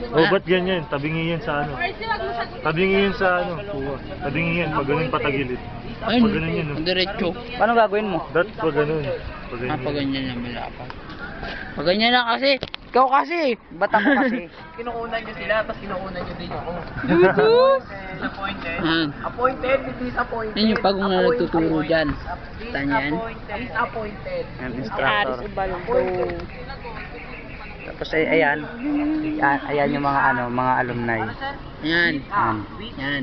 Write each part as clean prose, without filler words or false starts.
Oh, ba't ganyan? Tabingi yan sa ano? Tabingi yan sa ano? Kuha. Tabingi yan, pag ganun patagilid. Ayun, Pag ganun yan, no? diretso. Paano gagawin mo? Dat, pag ganun. Pag Ah, pag ganyan. ganyan lang malapad. Pag ganyan lang kasi. Ikaw kasi. Ba't ako kasi? Kinukunan nyo sila, tapos kinukunan nyo din ako. Disappointed. Appointed, disappointed. Yan yung pagong na nagtuturo dyan. Tanyan. Disappointed. Yan, instructor. Tapos ayan. Ayan yung mga ano, mga alumni. Yan. Yan. Yan.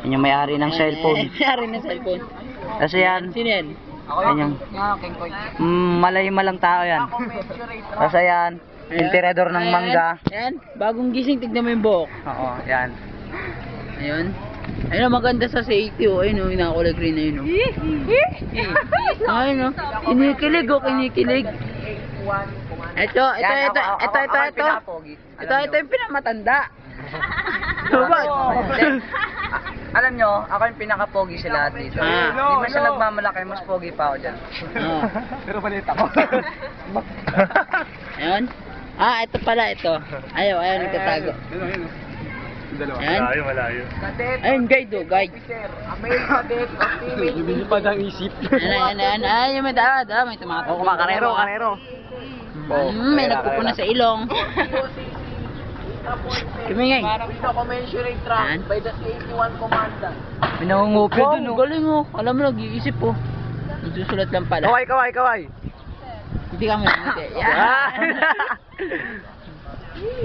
Yan yung may-ari ng cellphone. Yari na cellphone. Kasi yan, Sino yan? yan yung malay malang tao yan. Tapos ayan, intirador ng mangga. Yan. Bagong gising, tignan mo yung buhok. Oo, yan. Ayun. Ayun ang maganda sa safety oh. Ayun oh, inakulay green na yun oh. Ayun oh. Kinikilig oh, kinikilig. Ito yung pinamatanda. Diba? Alam nyo, ako yung pinaka-pogi sa lahat dito. Ah. Hindi man siya nagmamalaki, mas pogi pa ako dyan. Oh. Pero palit ako. Ayun. Ah, ito pala ito. Ayaw, nagtatago. Ayan. Malayo, malayo. Ayun, guide oh, guide. Male cadet o female. Bibili pa ng isip. Ayan. Ay, may dala, may tumatakbo. Kumakarero. May nagpupuna sa ilong. Kumingay. With the commensurate rank by the 81 commandant. Pinangungupyo Wow, dun, no? galing oh. Alam mo, nag-iisip oh. Nagsusulat lang pala. Kaway. Hindi kami hindi.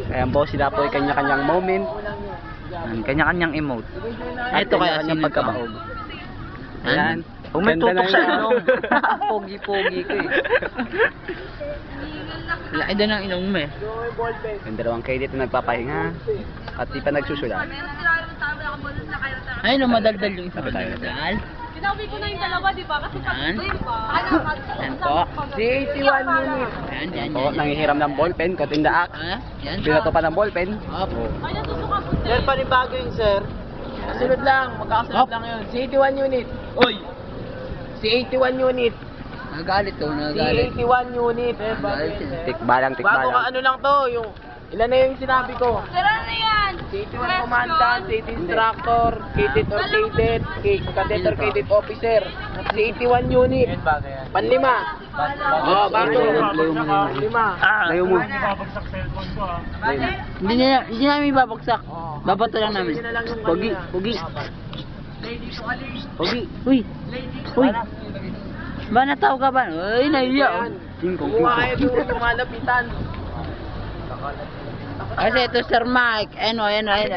Ayan po, sila po ay kanya-kanyang moment. Kanya-kanyang emote. Ito kaya kanya-kanyang sino pagkabaog. to? Ayan. Huwag may tutok sa ilong. Pogi-pogi ko eh. Laki doon ang ilong mo eh. Yung dalawang kayo dito nagpapahinga. At di pa nagsusulat. Ay, lumadaldal yung isa. Sabi tayo na Dal. Sinabi ko na yung dalawa, di ba? Kasi pag, Yan. di ba? Yan po. Si 81 unit. Yan. Po, nangihiram ng ballpen, caught in the act. Ah, yan. Binato pa ng ballpen. Opo. Ay, natusuka po. Sir, panibago yun, sir. Kasunod lang, magkakasunod Hop. lang yun. Si 81 unit. Oy! Si 81 unit. Nagalit to, Si nagalit. 81 unit. Nagalit sila. Tikbalang. Bago ka ano lang to, yung ilan na yung sinabi ko? Sir, ano yan? Si 81 commandant, si 80 instructor, cadet or cadet, cadet or cadet officer. Si 81 unit. Panlima. Oh, bago. Panlima. Layo mo. Hindi babagsak cellphone ko, ah. Hindi namin babagsak. Babato lang namin. Pogi. Uy. Ba natawag ka ba? Uy, nahiya oh. Kumuha kayo doon yung malapitan. Kasi ito Sir Mike. Ano. Ay,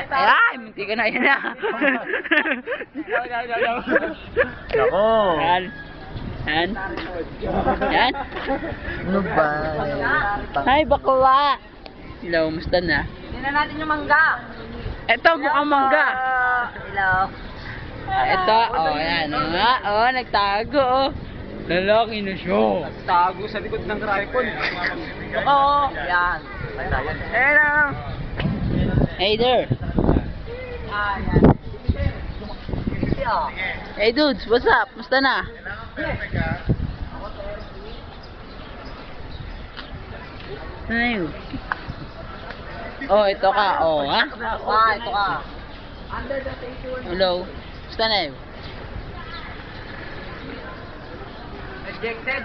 munti ka na yan na. Nako. Yan. Ano ba? Hi, bakla. Hello, musta na? Tingnan natin yung mangga. Ito, mukhang mangga. Hello. Ito, yan. Nagtago, oh. Lalaki na siya. Tago sa likod ng rifle. Oo. Yan. Hello. Hey there. Hey dudes, what's up? Musta na? Ano yun? Oh, ito ka. Oh, ha? Ito ka. Hello. Musta na yun? Rejected.